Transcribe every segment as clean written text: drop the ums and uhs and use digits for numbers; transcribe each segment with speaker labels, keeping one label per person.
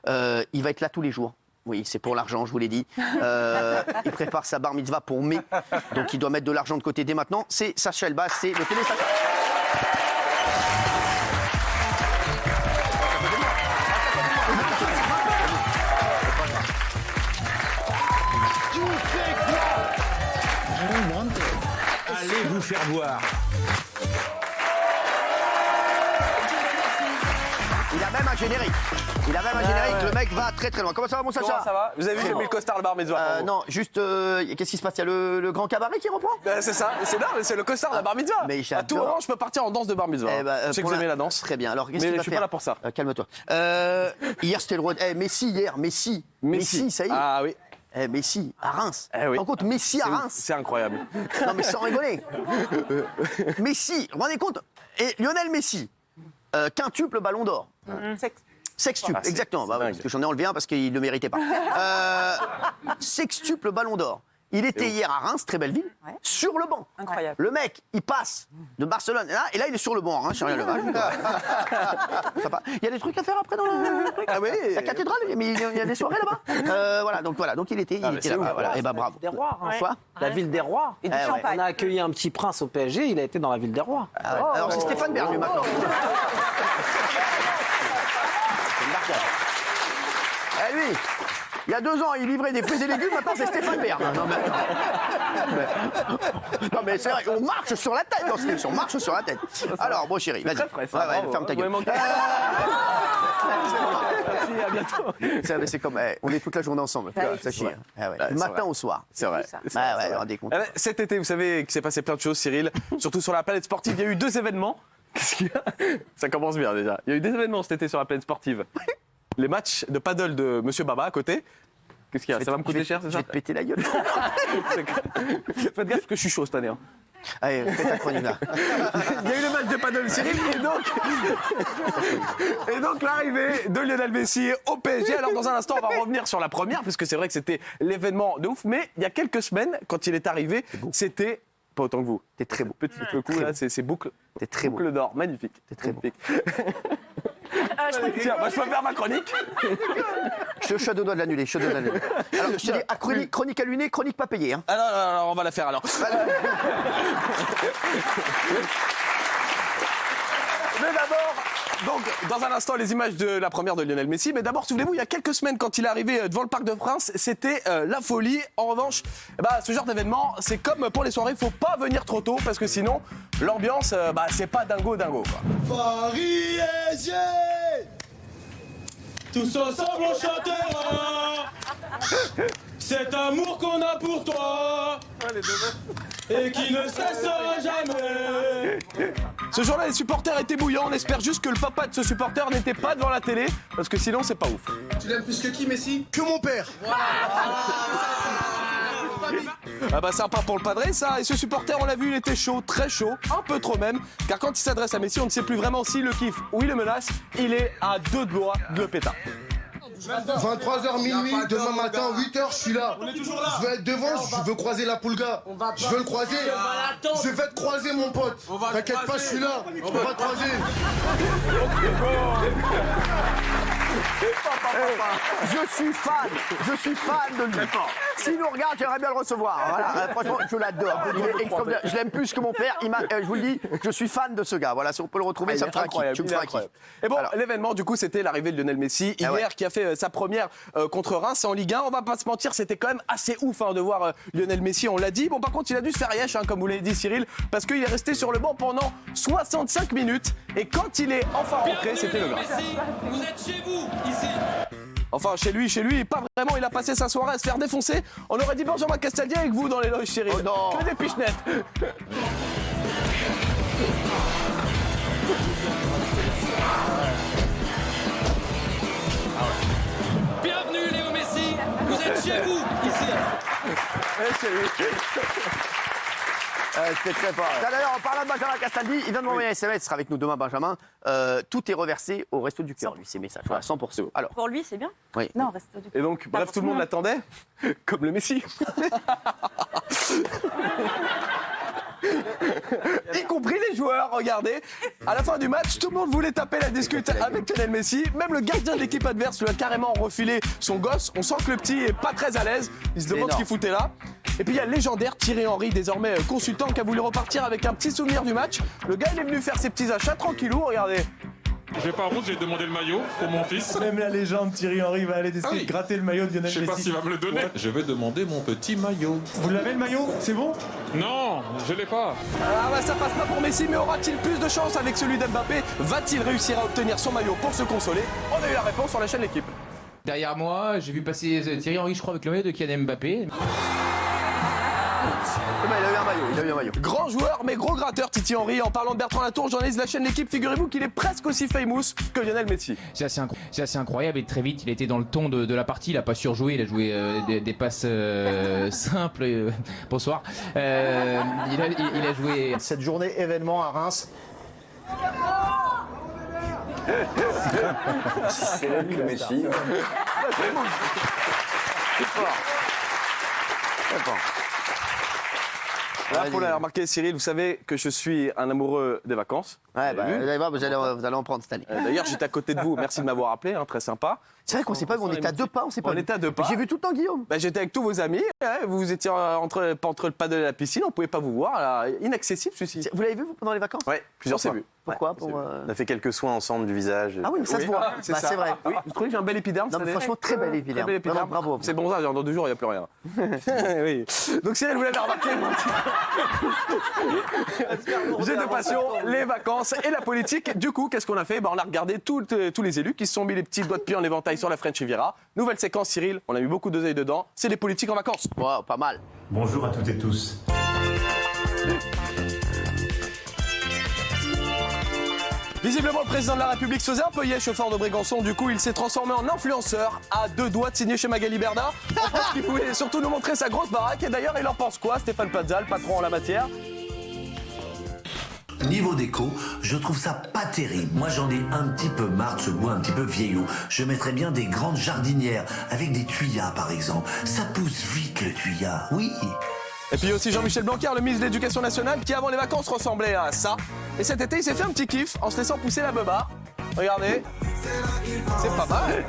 Speaker 1: Il va être là tous les jours. Oui, c'est pour l'argent, je vous l'ai dit. Il prépare sa bar mitzvah pour mai, donc il doit mettre de l'argent de côté dès maintenant. C'est Sacha Elbaz, c'est le télé Sacha.
Speaker 2: Allez vous faire voir.
Speaker 1: Il a même un générique. Le mec va très très loin. Comment ça va, mon Sacha?
Speaker 3: Comment ça va? Vous avez vu, j'ai mis le costard, le bar mitzvah.
Speaker 1: Non, juste, qu'est-ce qui se passe? Il y a le grand cabaret qui reprend?
Speaker 3: C'est ça, c'est le costard, la bar mitzvah.
Speaker 1: Mais
Speaker 3: à tout moment, je peux partir en danse de bar mitzvah. Je sais que vous aimez la danse.
Speaker 1: Très bien. Alors, qu'est-ce
Speaker 3: Mais
Speaker 1: qu'il va
Speaker 3: je suis
Speaker 1: faire?
Speaker 3: pas là pour ça.
Speaker 1: Calme-toi. Hier, c'était le roi. Messi, hier. Messi, ça y est.
Speaker 3: Ah oui.
Speaker 1: Messi, à Reims.
Speaker 3: Oui.
Speaker 1: En compte, Messi à Reims.
Speaker 3: C'est incroyable.
Speaker 1: Non, mais sans rigoler. Messi, vous vous rendez compte? Et Lionel Messi, quintuple ballon d'or. Sextuple, exactement. Parce que j'en ai enlevé un parce qu'il ne le méritait pas. Sextuple ballon d'or. Il était hier à Reims, très belle ville, sur le banc.
Speaker 4: Incroyable.
Speaker 1: Le mec, il passe de Barcelone, et là il est sur le banc, hein, rien le mal. Il y a des trucs à faire après dans la cathédrale, mais il y a des soirées là-bas. Donc il était là-bas. Voilà. Et bah bravo.
Speaker 4: Des rois.
Speaker 1: Quoi?
Speaker 4: La ville des rois. Et du champagne.
Speaker 5: On a accueilli un petit prince au PSG, il a été dans la ville des rois.
Speaker 1: Alors c'est Stéphane Bernu maintenant. Eh lui, il y a 2 ans, il livrait des fruits et légumes, maintenant c'est Stéphane Bern. Non mais c'est vrai, on marche sur la tête dans cette émission, on marche sur la tête. Alors, bon chéri, vas-y. Ferme ta gueule.
Speaker 3: À bientôt.
Speaker 1: C'est comme, on est toute la journée ensemble, ça chie. Du matin au soir.
Speaker 3: C'est vrai.
Speaker 1: Rendez compte.
Speaker 3: Cet été, vous savez qu'il s'est passé plein de choses, Cyril. Surtout sur la planète sportive, il y a eu 2 événements. Qu'est-ce qu'il y a? Ça commence bien déjà. Il y a eu des événements cet été sur la planète sportive. Les matchs de paddle de Monsieur Baba à côté. Qu'est-ce qu'il y a? Ça va me coûter cher, c'est ça?
Speaker 1: Je vais te péter la gueule.
Speaker 3: Faites gaffe que je suis chaud cette année. Hein.
Speaker 1: Allez, fais ta chronique là.
Speaker 3: Il y a eu le match de paddle, Cyril, et donc l'arrivée de Lionel Messi au PSG. Alors dans un instant, on va revenir sur la première, parce que c'est vrai que c'était l'événement de ouf. Mais il y a quelques semaines, quand il est arrivé, c'était pas autant que vous.
Speaker 1: T'es très beau.
Speaker 3: Petit coup là, c'est boucle.
Speaker 1: T'es très beau.
Speaker 3: Boucle d'or, magnifique.
Speaker 1: T'es très beau.
Speaker 3: Tiens, moi je peux faire ma chronique.
Speaker 1: Je suis à 2 doigts de l'annuler, Alors, je te dis, chronique allumée, chronique pas payée. Hein.
Speaker 3: Alors, on va la faire alors. Mais d'abord, donc, dans un instant, les images de la première de Lionel Messi. Mais d'abord, souvenez-vous, il y a quelques semaines, quand il est arrivé devant le Parc de France, c'était la folie. En revanche, ce genre d'événement, c'est comme pour les soirées, il faut pas venir trop tôt parce que sinon, l'ambiance, c'est pas dingo. Quoi.
Speaker 2: Parisiens, tous ensemble on chantera cet amour qu'on a pour toi et qui ne cessera jamais.
Speaker 3: Ce jour-là, les supporters étaient bouillants. On espère juste que le papa de ce supporter n'était pas devant la télé, parce que sinon, c'est pas ouf.
Speaker 2: Tu l'aimes plus que qui, Messi? Que mon père.
Speaker 3: Sympa pour le padré, ça. Et ce supporter, on l'a vu, il était chaud, très chaud, un peu trop même. Car quand il s'adresse à Messi, on ne sait plus vraiment s'il le kiffe ou il le menace. Il est à 2 doigts de le pétard.
Speaker 6: 23h minuit, demain matin, 8h, je suis là.
Speaker 2: On est toujours là.
Speaker 6: Je veux être devant, je veux croiser la Poulga. Je veux le croiser. Je vais te croiser, mon pote. T'inquiète pas, je suis là. On va te croiser.
Speaker 1: Je suis fan de lui. S'il nous regarde, j'aimerais bien le recevoir. Voilà, franchement, je l'adore. Il est extraordinaire. Je l'aime plus que mon père. Je vous le dis, je suis fan de ce gars. Voilà, si on peut le retrouver, ça me fera kiff.
Speaker 3: Et bon, l'événement, du coup, c'était l'arrivée de Lionel Messi hier, qui a fait sa première contre Reims en Ligue 1. On va pas se mentir, c'était quand même assez ouf de voir Lionel Messi, on l'a dit. Bon, par contre, il a dû se faire yesh, comme vous l'avez dit, Cyril, parce qu'il est resté sur le banc pendant 65 minutes. Et quand il est enfin rentré, c'était le gars.
Speaker 2: Vous êtes chez vous, ici.
Speaker 3: Enfin, chez lui, pas vraiment. Il a passé sa soirée à se faire défoncer. On aurait dit Benjamin Castaldi avec vous dans les loges, Cyril.
Speaker 1: Oh non.
Speaker 3: Que des pichenettes.
Speaker 2: Bienvenue, Léo Messi. Vous êtes chez vous, ici.
Speaker 1: C'était très fort. D'ailleurs, en parlant de Benjamin Castaldi, il vient de m'envoyer un SMS, il sera avec nous demain, Benjamin. Tout est reversé au Resto du Cœur, lui, ces messages. Voilà, 100%. Alors,
Speaker 4: Pour lui, c'est bien.
Speaker 1: oui.
Speaker 4: Non, reste du
Speaker 3: Et donc, bref, tout le monde l'attendait, comme le Messi. Y compris les joueurs, regardez. À la fin du match, tout le monde voulait taper la discute avec Lionel Messi. Même le gardien de l'équipe adverse lui a carrément refilé son gosse. On sent que le petit est pas très à l'aise. Il se demande ce qu'il foutait là. Et puis il y a le légendaire Thierry Henry, désormais consultant, qui a voulu repartir avec un petit souvenir du match. Le gars, il est venu faire ses petits achats tranquillou, regardez.
Speaker 2: J'ai pas honte, j'ai demandé le maillot pour mon fils.
Speaker 7: Même la légende Thierry Henry va aller essayer de gratter le maillot de Lionel Messi.
Speaker 2: Je sais pas s'il va me le donner. Je vais demander mon petit maillot.
Speaker 7: Vous l'avez le maillot? C'est bon?
Speaker 2: Non, je l'ai pas.
Speaker 3: Ah bah ça passe pas pour Messi, mais aura-t-il plus de chance avec celui d'Mbappé? Va-t-il réussir à obtenir son maillot pour se consoler? On a eu la réponse sur la chaîne L'Équipe.
Speaker 8: Derrière moi, j'ai vu passer Thierry Henry, je crois, avec le maillot de Kylian Mbappé.
Speaker 1: Il a eu un maillot.
Speaker 3: Grand joueur, mais gros gratteur, Titi Henry. En parlant de Bertrand Latour, journaliste de la chaîne L'Équipe, figurez-vous qu'il est presque aussi famous que Lionel Messi.
Speaker 8: C'est assez incroyable et très vite, il était dans le ton de la partie. Il n'a pas surjoué, il a joué des passes simples. Bonsoir. Il a joué.
Speaker 6: Cette journée événement à Reims.
Speaker 1: C'est là que Messi. C'est fort. Très fort.
Speaker 3: Là, pour l'avoir remarqué, Cyril, vous savez que je suis un amoureux des vacances.
Speaker 1: Ouais, bah, vous allez voir, vous allez en prendre cette année.
Speaker 3: D'ailleurs, j'étais à côté de vous. Merci de m'avoir appelé, hein, très sympa.
Speaker 1: C'est vrai qu'on sait pas, on était à 2 pas, on sait pas.
Speaker 3: On était à 2 pas.
Speaker 1: J'ai vu tout le temps Guillaume.
Speaker 3: Bah, j'étais avec tous vos amis, hein, vous étiez entre le pas de la piscine, on pouvait pas vous voir, là, inaccessible celui-ci.
Speaker 1: Vous l'avez vu vous, pendant les vacances?
Speaker 3: Oui, plusieurs c'est vu.
Speaker 1: Pourquoi?
Speaker 9: On a fait quelques soins ensemble du visage.
Speaker 1: Ah oui, mais ça se voit.
Speaker 3: C'est
Speaker 1: Bah,
Speaker 3: ça.
Speaker 1: c'est vrai.
Speaker 3: Oui. Vous trouvez que j'ai un bel épiderme?
Speaker 1: Non, mais franchement, très bel épiderme.
Speaker 3: Très bel épiderme.
Speaker 1: Vraiment, bravo.
Speaker 3: C'est bon ça, dans 2 jours, il n'y a plus rien. Oui. Donc Cyril, vous l'avez remarqué, j'ai deux passions, les vacances et la politique. Du coup, qu'est-ce qu'on a fait? On a regardé tous les élus qui se sont mis les petits doigts de pied en éventail sur la French Riviera. Nouvelle séquence, Cyril, on a mis beaucoup d'oseille dedans. C'est les politiques en vacances.
Speaker 1: Wow, pas mal.
Speaker 7: Bonjour à toutes et tous.
Speaker 3: Visiblement, le président de la République se faisait un peu yèche au fort de Brégançon. Du coup, il s'est transformé en influenceur à 2 doigts de signer chez Magali Berda. On pense qu'il voulait surtout nous montrer sa grosse baraque. Et d'ailleurs, il en pense quoi, Stéphane Plaza, le patron en la matière?
Speaker 10: Niveau déco, je trouve ça pas terrible. Moi, j'en ai un petit peu marre de ce goût un petit peu vieillot. Je mettrais bien des grandes jardinières avec des tuyas, par exemple. Ça pousse vite, le tuyas, oui.
Speaker 3: Et puis aussi Jean-Michel Blanquer, le ministre de l'Éducation nationale, qui avant les vacances ressemblait à ça. Et cet été, il s'est fait un petit kiff en se laissant pousser la beuba. Regardez, c'est pas mal.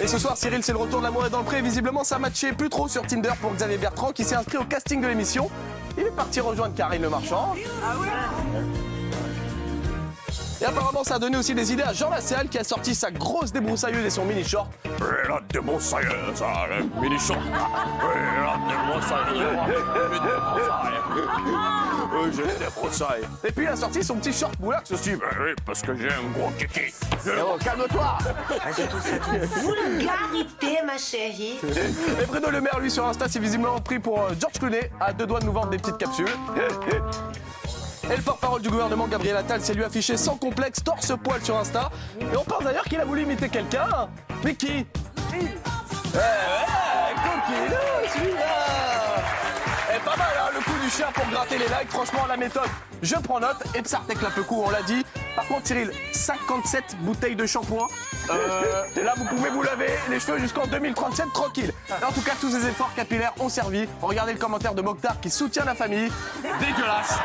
Speaker 3: Et ce soir, Cyril, c'est le retour de l'amour est dans le pré. Visiblement, ça matchait plus trop sur Tinder pour Xavier Bertrand, qui s'est inscrit au casting de l'émission. Il est parti rejoindre Karine Le Marchand. Et apparemment, ça a donné aussi des idées à Jean Lassalle, qui a sorti sa grosse débroussailleuse et son mini-short. La débroussailleuse, le mini-short. La débroussailleuse, j'ai des débroussailles. Et puis il a sorti son petit short boulax aussi. Oui, parce que j'ai un gros kiki.
Speaker 1: Oh, calme-toi.
Speaker 11: Vulgarité, ma chérie.
Speaker 3: Et Bruno Le Maire, lui, sur Insta, s'est visiblement pris pour George Clooney, à 2 doigts de nous vendre des petites capsules. Et le porte-parole du gouvernement, Gabriel Attal, s'est lui affiché sans complexe, torse-poil sur Insta. Et on pense d'ailleurs qu'il a voulu imiter quelqu'un. Mais qui? Coquillou, celui-là. Et pas mal, hein, le coup du chien pour gratter les likes. Franchement, la méthode, je prends note. Et Psartek Lapecou, on l'a dit. Par contre, Cyril, 57 bouteilles de shampoing. Là, vous pouvez vous laver les cheveux jusqu'en 2037, tranquille. Et en tout cas, tous ces efforts capillaires ont servi. Regardez le commentaire de Mokhtar qui soutient la famille. Dégueulasse.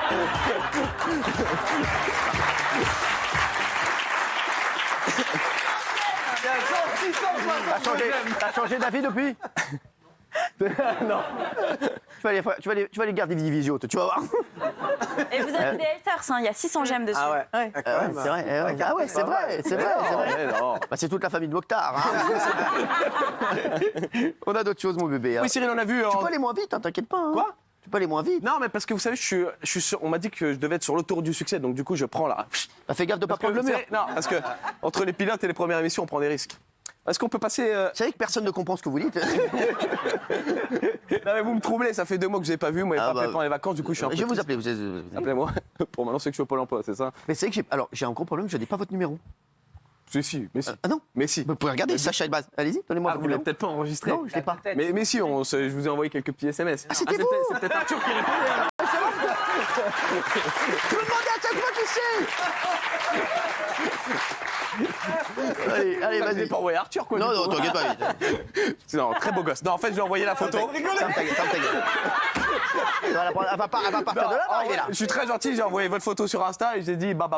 Speaker 1: T'as changé d'avis depuis? Non. Tu vas aller garder des visios, tu vas voir.
Speaker 12: Et vous avez des haters, hein, il y a 600 j'aime dessus.
Speaker 1: Ah ouais. C'est vrai. Ah ouais, c'est vrai. Bah, c'est toute la famille de Mokhtar. Hein. On a d'autres choses, mon bébé. Hein.
Speaker 3: Oui, Cyril, on a vu.
Speaker 1: Tu peux aller moins vite, hein, t'inquiète pas. Hein.
Speaker 3: Quoi?
Speaker 1: Tu peux aller moins vite.
Speaker 3: Non, mais parce que vous savez, je suis sur, on m'a dit que je devais être sur l'autoroute du succès, donc du coup, je prends là.
Speaker 1: Bah, fais gaffe de pas prendre le mur.
Speaker 3: Non, parce que entre les pilotes et les premières émissions, on prend des risques. Est-ce qu'on peut passer...
Speaker 1: C'est vrai que personne ne comprend ce que vous dites.
Speaker 3: Non mais vous me troublez, ça fait 2 mois que je n'ai pas vu, moi, pas appelé pendant les vacances, du coup je suis un peu...
Speaker 1: Je vais vous appeler.
Speaker 3: Appelez-moi pour m'annoncer que je suis au Pôle emploi, c'est ça?
Speaker 1: Mais c'est vrai que j'ai un gros problème, je n'ai pas votre numéro.
Speaker 3: Si, mais si.
Speaker 1: Ah non?
Speaker 3: Mais si.
Speaker 1: Vous pouvez regarder, Sacha Elbaz. Allez-y, donnez-moi votre
Speaker 3: Vous l'avez
Speaker 1: numéro.
Speaker 3: peut-être pas enregistré.
Speaker 1: Non, je l'ai pas.
Speaker 3: Mais si, je vous ai envoyé quelques petits SMS.
Speaker 1: Ah, c'était vous?
Speaker 3: C'est peut-être Arthur qui répondait. Hein.
Speaker 1: Je me demandais à chaque fois qui c'est. Allez,
Speaker 3: T'as
Speaker 1: vas-y.
Speaker 3: pas envoyé Arthur, quoi.
Speaker 1: Non,
Speaker 3: du
Speaker 1: non,
Speaker 3: coup.
Speaker 1: t'inquiète pas.
Speaker 3: Non, très beau gosse. Non, en fait, je lui ai envoyé la photo.
Speaker 1: Ferme ta gueule. Elle va pas partir de là, elle est là.
Speaker 3: Je suis très gentil, j'ai envoyé votre photo sur Insta et j'ai dit bah,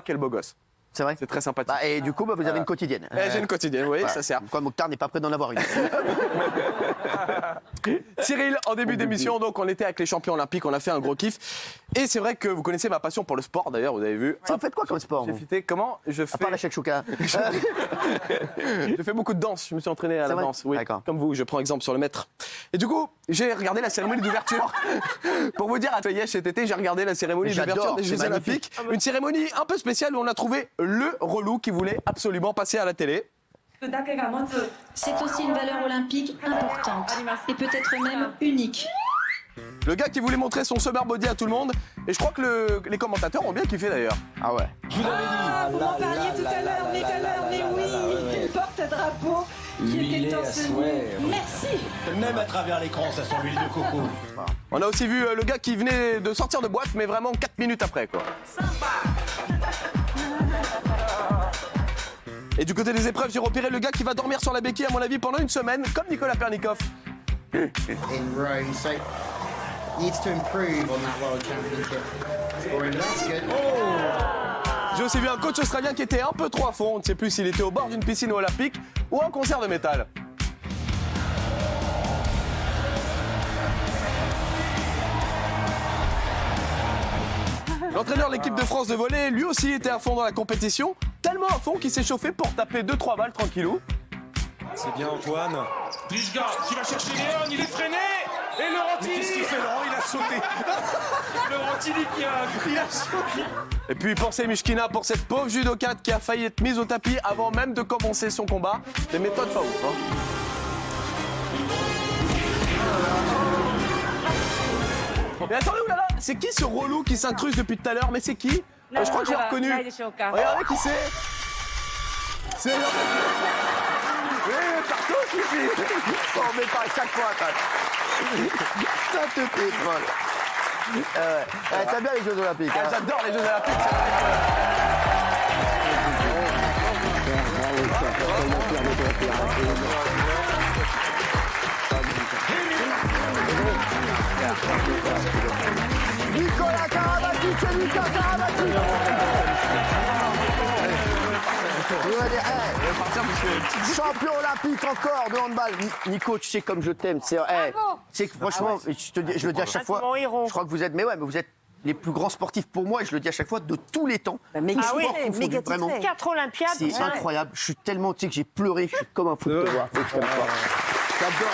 Speaker 3: quel beau gosse.
Speaker 1: C'est vrai.
Speaker 3: C'est très sympathique.
Speaker 1: Bah, et du coup, vous avez une quotidienne.
Speaker 3: J'ai une quotidienne, oui,
Speaker 1: Voilà.
Speaker 3: ça sert.
Speaker 1: Quoi, Mokhtar n'est pas prêt d'en avoir une.
Speaker 3: Cyril, en début d'émission, donc on était avec les champions olympiques, on a fait un gros kiff. Et c'est vrai que vous connaissez ma passion pour le sport, d'ailleurs, vous avez vu.
Speaker 1: Vous faites quoi comme sport
Speaker 3: J'ai
Speaker 1: vous
Speaker 3: fité comment je
Speaker 1: À
Speaker 3: fais.
Speaker 1: part la shakshuka.
Speaker 3: Je fais beaucoup de danse, je me suis entraîné à
Speaker 1: C'est
Speaker 3: la
Speaker 1: vrai
Speaker 3: danse, oui.
Speaker 1: D'accord.
Speaker 3: Comme vous, je prends exemple sur le maître. Et du coup, j'ai regardé la cérémonie d'ouverture. Pour vous dire, à Fayèche cet été, j'ai regardé la cérémonie
Speaker 1: J'adore,
Speaker 3: d'ouverture des
Speaker 1: c'est
Speaker 3: Jeux
Speaker 1: magnifique.
Speaker 3: Olympiques. Une cérémonie un peu spéciale où on a trouvé le relou qui voulait absolument passer à la télé.
Speaker 11: C'est aussi une valeur olympique importante et peut-être même unique.
Speaker 3: Le gars qui voulait montrer son summer body à tout le monde. Et je crois que les commentateurs ont bien kiffé d'ailleurs.
Speaker 1: Ah ouais.
Speaker 11: Vous m'en parliez tout à l'heure, mais oui, le porte-drapeau qui était enseigné. Merci.
Speaker 13: Même à travers l'écran, ça sent l'huile de coco.
Speaker 3: On a aussi vu le gars qui venait de sortir de boîte, mais vraiment 4 minutes après, quoi. Et du côté des épreuves, j'ai repéré le gars qui va dormir sur la béquille, à mon avis, pendant une semaine, comme Nicolas Pernikov.
Speaker 14: In Rome, so needs to improve on that World Championship. Scoring, that's good.
Speaker 3: J'ai aussi vu un coach australien qui était un peu trop à fond. On ne sait plus s'il était au bord d'une piscine olympique ou un concert de métal. L'entraîneur de l'équipe de France de volley, lui aussi était à fond dans la compétition, tellement à fond qu'il s'est chauffé pour taper 2-3 balles tranquillou.
Speaker 13: C'est bien Antoine.
Speaker 2: Rijga qui va chercher Léon, il est freiné. Et Laurent Tilly.
Speaker 13: Qu'est-ce qu'il fait Laurent? Il a sauté.
Speaker 2: Laurent Tilly qui a sauté.
Speaker 3: Et puis pensez Mishkina pour cette pauvre judokate qui a failli être mise au tapis avant même de commencer son combat. Des méthodes pas ouf, hein. Mais attendez, oulala, c'est qui ce relou qui s'incruste depuis tout à l'heure? Mais c'est qui? Je crois que j'ai reconnu. Regardez qui c'est. C'est... Oui, partout, Fifi.
Speaker 1: On met pas à chaque fois, ça. Ça te pétrole. T'as bien les Jeux Olympiques.
Speaker 3: Ah,
Speaker 1: Hein.
Speaker 3: j'adore les Jeux Olympiques.
Speaker 1: Nicolas Karabatic, c'est Lucas Karabatic. Champion olympique encore de handball. Nico, tu sais comme je t'aime. C'est que franchement, je le dis à chaque fois. Je crois que vous êtes, mais vous êtes les plus grands sportifs pour moi, et je le dis à chaque fois, de tous les temps. Tous sports confondus, vraiment.
Speaker 15: 4 Olympiades.
Speaker 1: C'est incroyable. Je suis tellement, tu sais, que j'ai pleuré. Je suis comme un fou de te voir. C'est que je t'aime pas. J'adore.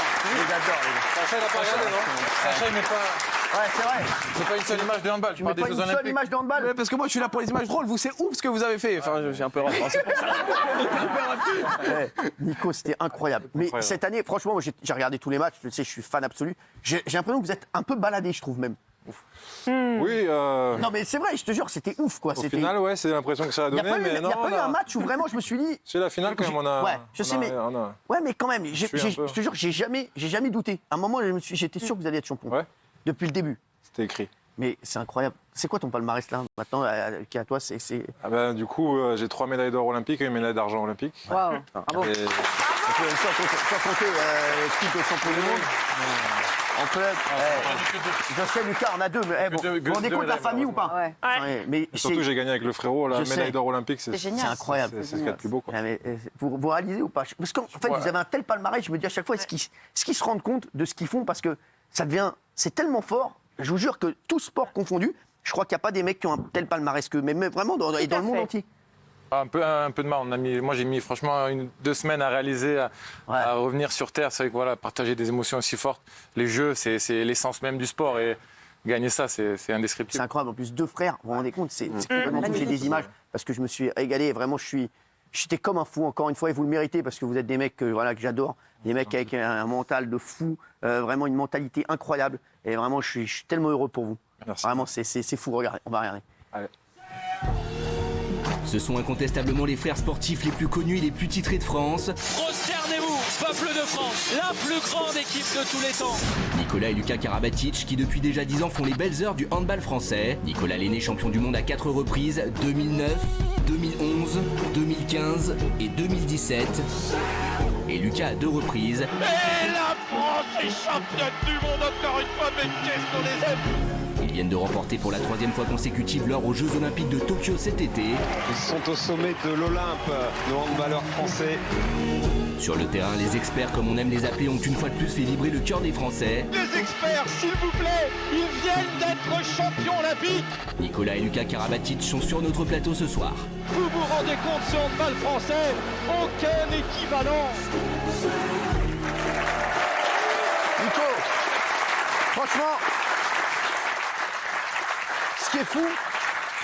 Speaker 13: Sacha, il n'a pas regardé, non? Sacha, il n'est pas.
Speaker 1: Ouais, c'est vrai.
Speaker 13: C'est pas une seule image de handball.
Speaker 1: Tu mets pas une seule image de handball.
Speaker 3: Ouais, parce que moi je suis là pour les images drôles, vous c'est ouf ce que vous avez fait. Enfin, j'ai un peu râle.
Speaker 1: Nico, c'était incroyable. Mais cette année, franchement, moi, j'ai regardé tous les matchs. Tu sais, je suis fan absolu. J'ai l'impression que vous êtes un peu baladé, je trouve même.
Speaker 16: Oui.
Speaker 1: Non, mais c'est vrai, je te jure, c'était ouf, quoi.
Speaker 16: Au final, ouais, c'est l'impression que ça a donné.
Speaker 1: Il n'y a
Speaker 16: mais non,
Speaker 1: pas eu un match où vraiment je me suis dit.
Speaker 16: C'est la finale quand même, on a.
Speaker 1: Ouais, je sais, mais. Ouais, mais quand même, je te jure, j'ai jamais douté. À un moment, j'étais sûr que vous alliez être champion.
Speaker 16: Ouais.
Speaker 1: Depuis le début.
Speaker 16: C'était écrit.
Speaker 1: Mais c'est incroyable. C'est quoi ton palmarès là maintenant qui est à toi? C'est.
Speaker 16: Ah ben, du coup, j'ai 3 médailles d'or olympiques et une médaille d'argent olympique.
Speaker 1: Waouh. Bravo.
Speaker 16: Et...
Speaker 1: Sans compter titre de champion du monde. En club. Je sais, Lucas, on a 2. Mais vous vous rendez compte de la famille ou pas? Ouais. Mais
Speaker 16: surtout, j'ai gagné avec le frérot la médaille d'or olympique. C'est
Speaker 1: génial. C'est incroyable.
Speaker 16: C'est ce qu'il y a de plus beau. Quoi.
Speaker 1: Vous réalisez ou pas? Parce qu'en fait, vous avez un tel palmarès, je me dis à chaque fois, est-ce qu'ils se rendent compte de ce qu'ils font? Parce que ça devient. C'est tellement fort. Je vous jure que tout sport confondu, je crois qu'il n'y a pas des mecs qui ont un tel palmarès que. Mais vraiment, dans le monde entier.
Speaker 16: Un peu de mal. Moi, j'ai mis franchement 2 semaines à réaliser, à revenir sur Terre. C'est vrai que voilà, partager des émotions aussi fortes. Les jeux, c'est l'essence même du sport. Et gagner ça, c'est indescriptible.
Speaker 1: C'est incroyable. En plus, 2 frères, vous vous rendez compte, c'est complètement fou. J'ai des images parce que je me suis régalé. Vraiment, j'étais comme un fou, encore une fois, et vous le méritez parce que vous êtes des mecs que j'adore. Des mecs avec un mental de fou, vraiment une mentalité incroyable. Et vraiment, je suis tellement heureux pour vous.
Speaker 16: Merci.
Speaker 1: Vraiment, c'est fou. Regardez, on va regarder.
Speaker 16: Allez.
Speaker 17: Ce sont incontestablement les frères sportifs les plus connus et les plus titrés de France.
Speaker 18: Prosternez-vous, peuple de France, la plus grande équipe de tous les temps.
Speaker 17: Nicolas et Lucas Karabatic, qui depuis déjà 10 ans font les belles heures du handball français. Nicolas l'aîné, champion du monde à 4 reprises, 2009, 2011, 2015 et 2017. Et Lucas à 2 reprises.
Speaker 18: Et la France est championne du monde encore une fois, mais qu'est-ce qu'on les aime!
Speaker 17: Ils viennent de remporter pour la 3e fois consécutive l'or aux Jeux Olympiques de Tokyo cet été.
Speaker 15: Ils sont au sommet de l'Olympe, nos handballeurs français.
Speaker 17: Sur le terrain, les experts, comme on aime les appeler, ont une fois de plus fait vibrer le cœur des Français.
Speaker 18: Les experts, s'il vous plaît, ils viennent d'être champions olympiques!
Speaker 17: Nicolas et Lucas Karabatic sont sur notre plateau ce soir.
Speaker 18: Vous vous rendez compte, ce handball français, aucun équivalent!
Speaker 1: Nico, franchement, ce qui est fou,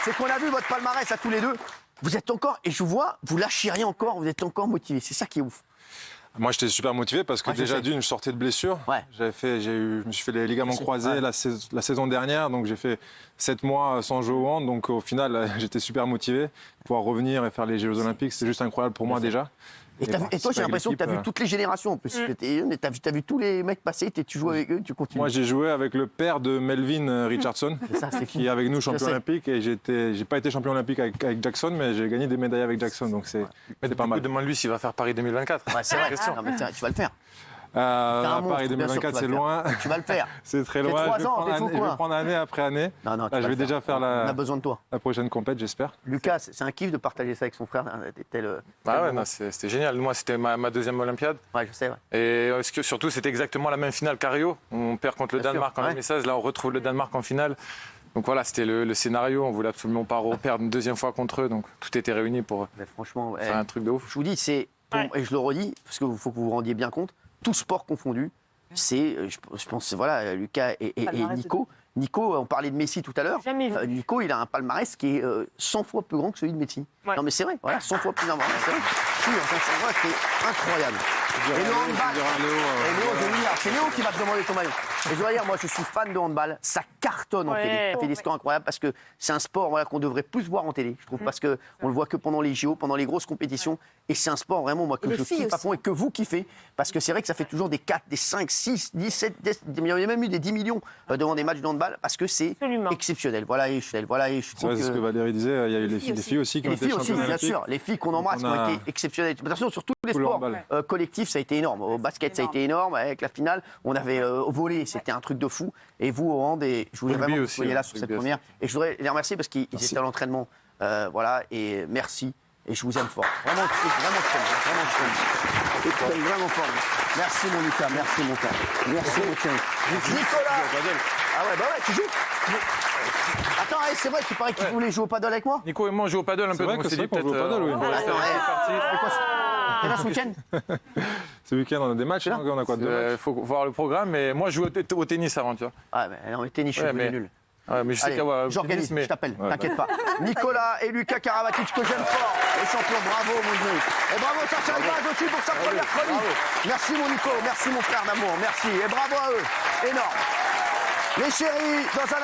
Speaker 1: c'est qu'on a vu votre palmarès à tous les deux. Vous êtes encore, et je vous vois, vous lâchez rien encore, vous êtes encore motivés. C'est ça qui est ouf.
Speaker 16: Moi, j'étais super motivé parce que déjà d'une, je sortais de blessure.
Speaker 1: Ouais.
Speaker 16: Je me suis fait les ligaments croisés la saison dernière, donc j'ai fait 7 mois sans jouer au hand. Donc au final, j'étais super motivé. Pouvoir revenir et faire les Jeux Olympiques, c'est juste incroyable pour moi déjà.
Speaker 1: Et toi, j'ai l'impression que tu as vu toutes les générations en plus. Tu as vu tous les mecs passer, tu joues avec eux, tu continues.
Speaker 16: Moi, j'ai joué avec le père de Melvin Richardson, qui est avec nous champion olympique. Et j'ai pas été champion olympique avec Jackson, mais j'ai gagné des médailles avec Jackson. Donc c'était pas mal. Demande-lui s'il va faire Paris 2024.
Speaker 1: Ouais, c'est vrai. Non, mais tu vas le faire.
Speaker 16: Paris 2024, c'est loin.
Speaker 1: Tu vas le faire.
Speaker 16: C'est très loin. Je vais prendre année après année.
Speaker 1: Non,
Speaker 16: je vais déjà faire
Speaker 1: on a besoin de toi.
Speaker 16: La prochaine compète, j'espère.
Speaker 1: Lucas, c'est un kiff de partager ça avec son frère.
Speaker 16: C'était génial. Moi, c'était ma 2e Olympiade.
Speaker 1: Ouais, je sais. Ouais.
Speaker 16: Et surtout, c'était exactement la même finale qu'à Rio. On perd contre le Danemark en 2016. Là, on retrouve le Danemark en finale. Donc voilà, c'était le scénario. On voulait absolument pas perdre une 2e fois contre eux. Donc tout était réuni pour faire un truc de ouf.
Speaker 1: Je vous dis, et je le redis, parce qu'il faut que vous vous rendiez bien compte, tout sport confondu, je pense, voilà, Lucas et Nico. Nico, on parlait de Messi tout à l'heure. Nico, il a un palmarès qui est 100 fois plus grand que celui de Messi. Ouais. Non, mais c'est vrai, voilà, 100 fois plus grand. C'est vrai. C'est incroyable. Et le handball. C'est Léo qui va te demander ton maillot. Et je dois dire, moi, je suis fan de handball. Ça cartonne en télé. Ça fait des scores incroyables parce que c'est un sport qu'on devrait plus voir en télé, je trouve, parce qu'on le voit que pendant les JO, pendant les grosses compétitions. Et c'est un sport vraiment, moi, que je kiffe à fond et que vous kiffez. Parce que c'est vrai que ça fait toujours des 4, des 5, 6, 17, il y a même eu des 10 millions devant des matchs de handball parce que c'est exceptionnel. Voilà, et je trouve
Speaker 16: c'est ce que Valérie disait. Il y a eu les filles aussi qui ont été championnes olympiques.
Speaker 1: Bien sûr, les filles qu'on embrasse qui ont été exceptionnelles. Attention, sur tous les sports collectifs, ça a été énorme. Au basket, ça a été énorme. Avec la finale, on avait au volley, c'était un truc de fou. Et vous, au hand, et je voulais vraiment que vous soyez là sur cette première. Et je voudrais les remercier parce qu'ils étaient à l'entraînement. Voilà, et merci. Et je vous aime fort. Vraiment, vraiment fort. Merci mon Lucas, merci mon père. Merci mon Thierry. Nicolas. Ah ouais, tu joues. Attends, c'est vrai qu'il paraît qu'il voulait jouer au paddle avec moi.
Speaker 16: Nico et moi on joue au paddle un peu. C'est vrai que c'est peut-être. Joue au paddle, oui.
Speaker 1: C'est là ce week-end.
Speaker 16: Ce week-end on a des matchs. On a quoi de Il faut voir le programme. Mais moi je joue au tennis avant, tu vois.
Speaker 1: Ah mais non, mais tennis, je suis nul.
Speaker 16: Ouais, mais je sais qu'avoir.
Speaker 1: J'organise, je t'appelle, t'inquiète pas. Nicolas et Lucas Karabatic, que j'aime fort, les champions, bravo mon Dieu. Et bravo Sacha Elbaz aussi pour sa première chronique. Merci mon Nico, merci mon frère d'amour, merci. Et bravo à eux, énorme. Les chéris, dans un